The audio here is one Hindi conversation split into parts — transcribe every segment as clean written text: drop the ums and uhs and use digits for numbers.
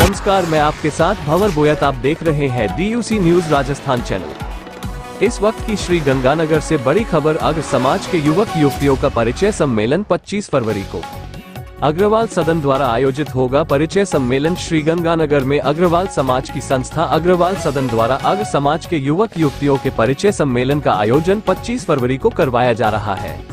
नमस्कार, मैं आपके साथ भंवर बोयत। आप देख रहे हैं DUC न्यूज राजस्थान चैनल। इस वक्त की श्री गंगानगर से बड़ी खबर। अग्र समाज के युवक युवतियों का परिचय सम्मेलन 25 फरवरी को अग्रवाल सदन द्वारा आयोजित होगा। परिचय सम्मेलन श्री गंगानगर में अग्रवाल समाज की संस्था अग्रवाल सदन द्वारा अग्र समाज के युवक युवतियों के परिचय सम्मेलन का आयोजन 25 फरवरी को करवाया जा रहा है।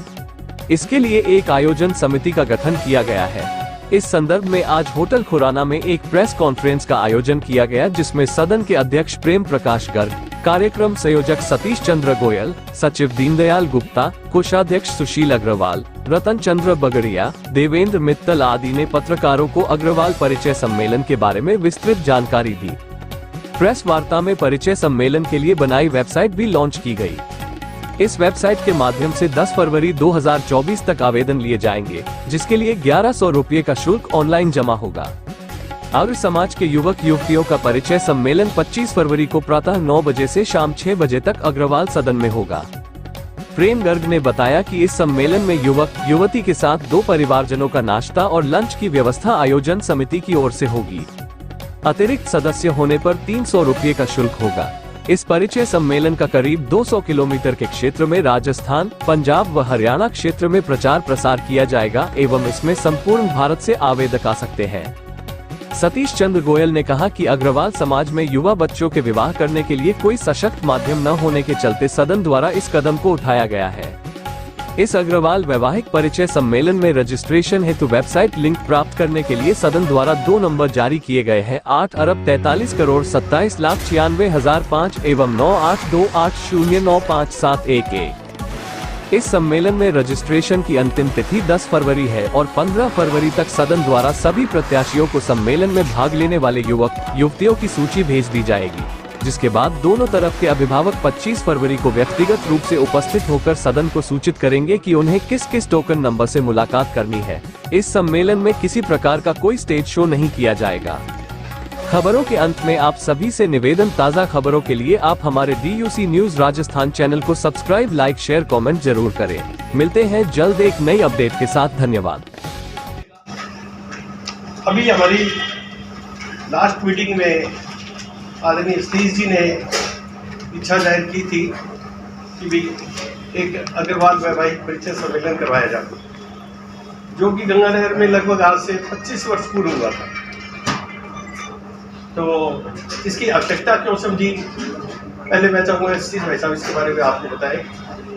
इसके लिए एक आयोजन समिति का गठन किया गया है। इस संदर्भ में आज होटल खुराना में एक प्रेस कॉन्फ्रेंस का आयोजन किया गया, जिसमें सदन के अध्यक्ष प्रेम प्रकाश गर्ग, कार्यक्रम संयोजक सतीश चंद्र गोयल, सचिव दीनदयाल गुप्ता, कोषाध्यक्ष सुशील अग्रवाल, रतन चंद्र बगड़िया, देवेंद्र मित्तल आदि ने पत्रकारों को अग्रवाल परिचय सम्मेलन के बारे में विस्तृत जानकारी दी। प्रेस वार्ता में परिचय सम्मेलन के लिए बनाई वेबसाइट भी लॉन्च की गई। इस वेबसाइट के माध्यम से 10 फरवरी 2024 तक आवेदन लिए जाएंगे, जिसके लिए 1100 रुपये का शुल्क ऑनलाइन जमा होगा। अग्र समाज के युवक युवतियों का परिचय सम्मेलन 25 फरवरी को प्रातः 9 बजे से शाम 6 बजे तक अग्रवाल सदन में होगा। प्रेम गर्ग ने बताया कि इस सम्मेलन में युवक युवती के साथ 2 परिवारजनों का नाश्ता और लंच की व्यवस्था आयोजन समिति की ओर से होगी। अतिरिक्त सदस्य होने पर 300 रुपये का शुल्क होगा। इस परिचय सम्मेलन का करीब 200 किलोमीटर के क्षेत्र में राजस्थान, पंजाब व हरियाणा क्षेत्र में प्रचार प्रसार किया जाएगा एवं इसमें संपूर्ण भारत से आवेदक आ सकते हैं। सतीश चंद्र गोयल ने कहा कि अग्रवाल समाज में युवा बच्चों के विवाह करने के लिए कोई सशक्त माध्यम न होने के चलते सदन द्वारा इस कदम को उठाया गया है। इस अग्रवाल वैवाहिक परिचय सम्मेलन में रजिस्ट्रेशन हेतु वेबसाइट लिंक प्राप्त करने के लिए सदन द्वारा 2 नंबर जारी किए गए हैं। 8,43,27,96,95 एवं 9828095711। इस सम्मेलन में रजिस्ट्रेशन की अंतिम तिथि 10 फरवरी है और 15 फरवरी तक सदन द्वारा सभी प्रत्याशियों को सम्मेलन में भाग लेने वाले युवक युवतियों की सूची भेज दी जाएगी, जिसके बाद दोनों तरफ के अभिभावक 25 फरवरी को व्यक्तिगत रूप से उपस्थित होकर सदन को सूचित करेंगे कि उन्हें किस किस टोकन नंबर से मुलाकात करनी है। इस सम्मेलन में किसी प्रकार का कोई स्टेज शो नहीं किया जाएगा। खबरों के अंत में आप सभी से निवेदन, ताज़ा खबरों के लिए आप हमारे DUC न्यूज राजस्थान चैनल को सब्सक्राइब, लाइक, शेयर, कमेंट जरूर करें। मिलते हैं जल्द एक नई अपडेट के साथ। धन्यवाद। अभी हमारी लास्ट मीटिंग में आदरणीय सतीश जी ने इच्छा जाहिर की थी कि भी एक अग्रवाल वैवाहिक परिचय सम्मेलन करवाया जाए, जो कि गंगानगर में लगभग आज से 25 वर्ष पूर्व हुआ था। तो इसकी आवश्यकता क्यों समझी, पहले मैं चाहूँगा सतीश भाई साहब इसके बारे में आपको बताएं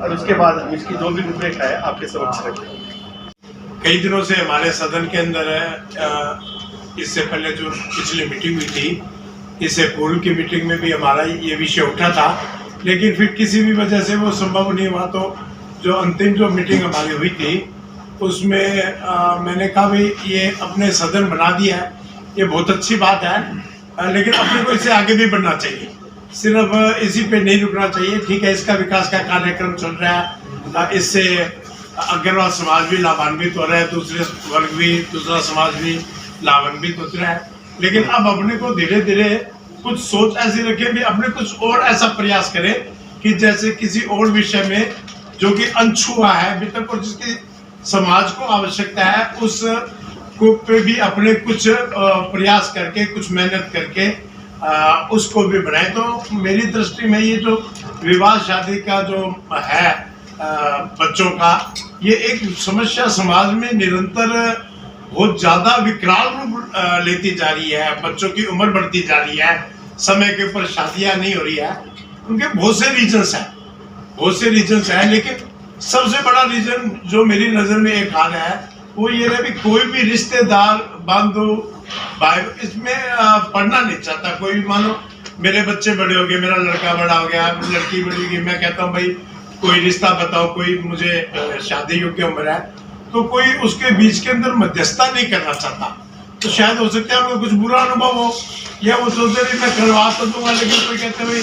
और उसके बाद हम इसकी जो भी रूपरेखा है आपके समक्ष रखें। कई दिनों से हमारे सदन के अंदर इससे पहले जो पिछली मीटिंग हुई थी, इससे पूर्व की मीटिंग में भी हमारा ये विषय उठा था, लेकिन फिर किसी भी वजह से वो संभव नहीं हुआ। तो जो अंतिम जो मीटिंग हमारी हुई थी उसमें मैंने कहा भाई ये अपने सदन बना दिया है, ये बहुत अच्छी बात है, लेकिन अपने को इससे आगे भी बढ़ना चाहिए, सिर्फ इसी पे नहीं रुकना चाहिए। ठीक है, इसका विकास का कार्यक्रम चल रहा है, इससे अग्रवाल समाज भी लाभान्वित हो रहा है, दूसरे वर्ग भी, दूसरा समाज भी लाभान्वित हो रहा है, लेकिन अब अपने को धीरे धीरे कुछ सोच ऐसी रखें भी अपने कुछ और ऐसा प्रयास करें कि जैसे किसी और विषय में जो कि अनछुआ है अभी तक और जिसकी समाज को आवश्यकता है, उस को पे भी अपने कुछ प्रयास करके, कुछ मेहनत करके उसको भी बनाए। तो मेरी दृष्टि में ये जो विवाह शादी का जो है बच्चों का, ये एक समस्या समाज में निरंतर बहुत ज्यादा विकराल रूप लेती जा रही है। बच्चों की उम्र बढ़ती जा रही है, समय के ऊपर शादियां नहीं हो रही है। उनके बहुत से रीजंस हैं, लेकिन सबसे बड़ा रीजन जो मेरी नजर में एक आ रहा है वो ये है कि कोई भी रिश्तेदार, बंधु, भाई इसमें पढ़ना नहीं चाहता। कोई भी, मानो मेरे बच्चे बड़े हो गए, मेरा लड़का बड़ा हो गया, लड़की बड़ी हो गई, मैं कहता हूँ भाई कोई रिश्ता बताओ, कोई मुझे शादी योग्य उम्र है, तो कोई उसके बीच के अंदर मध्यस्थता नहीं करना चाहता। तो शायद हो सकता है उनको कुछ बुरा अनुभव हो, या वो सोचते रहे मैं करवा तो दूंगा, लेकिन कोई कहते भाई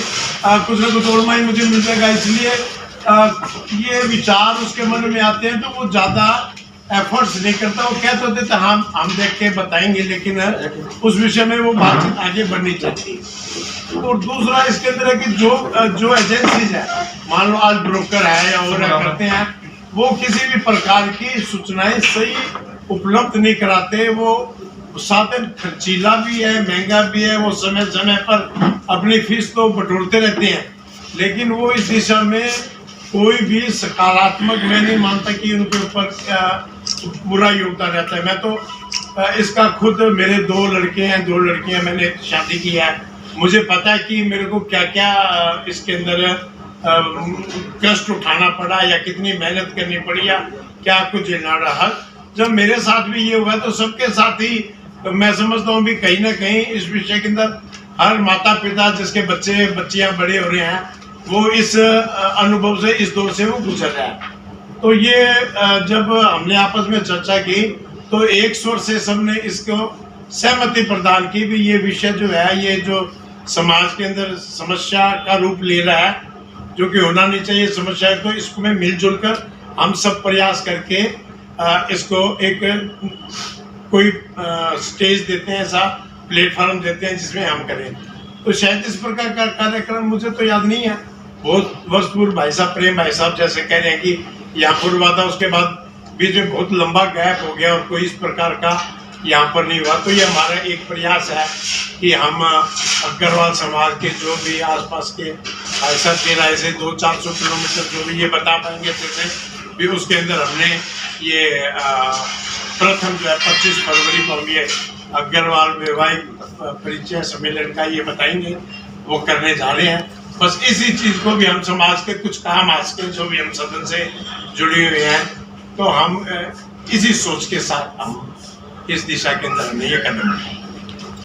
कुछ ना कुछ और ही मुझे मिल जाएगा, इसलिए ये विचार उसके मन में आते हैं, तो वो ज़्यादा एफर्ट्स नहीं करता। वो कहते होते थे हम देख के बताएंगे, लेकिन उस विषय में वो बातचीत आगे बढ़नी चाहिए। और दूसरा इसके अंदर है कि जो एजेंसीज है, मान लो आज ब्रोकर है या और करते हैं, वो किसी भी प्रकार की सूचनाएं सही उपलब्ध नहीं कराते। वो साधन खर्चीला भी है, महंगा भी है। वो समय समय पर अपनी फीस तो बटोरते रहते हैं, लेकिन वो इस दिशा में कोई भी सकारात्मक मैं नहीं मानता कि उनके ऊपर बुरा योगदान रहता है। मैं तो इसका खुद मेरे 2 लड़के हैं, 2 लड़कियां, मैंने शादी की है, मुझे पता है कि मेरे को क्या क्या इसके अंदर कष्ट उठाना पड़ा या कितनी मेहनत करनी पड़ी या क्या कुछ झेलना रहा। जब मेरे साथ भी ये हुआ तो सबके साथ ही मैं समझता हूँ भी कहीं ना कहीं इस विषय के अंदर हर माता पिता जिसके बच्चे बच्चियां बड़े हो रहे हैं वो इस अनुभव से, इस दौर से वो गुजर रहा है। तो ये जब हमने आपस में चर्चा की तो एक स्वर से सबने इसको सहमति प्रदान की भी ये विषय जो है, ये जो समाज के अंदर समस्या का रूप ले रहा है, जो कि होना नहीं चाहिए समस्या, तो इसको में मिलजुल कर हम सब प्रयास करके इसको एक कोई स्टेज देते हैं, ऐसा प्लेटफॉर्म देते हैं जिसमें हम करें। तो शायद इस प्रकार का कार्यक्रम मुझे तो याद नहीं है। बहुत वर्ष पूर्व भाई साहब, प्रेम भाई साहब जैसे कह रहे हैं कि यहाँ पूर्व हुआ था, उसके बाद बीच में बहुत लंबा गैप हो गया और कोई इस प्रकार का यहाँ पर नहीं हुआ। तो ये हमारा एक प्रयास है कि हम अग्रवाल समाज के जो भी आसपास के ऐसा 13 ऐसे 200-400 किलोमीटर जो भी ये बता पाएंगे जैसे भी, उसके अंदर हमने ये प्रथम जो है 25 फरवरी को हम ये अग्रवाल वैवाहिक परिचय सम्मेलन का ये बताएंगे, वो करने जा रहे हैं। बस इसी चीज़ को भी हम समाज के कुछ काम आज के जो भी हम सदन से जुड़े हुए हैं, तो हम इसी सोच के साथ हम इस दिशा के अंदर हमने ये कदम उठाया।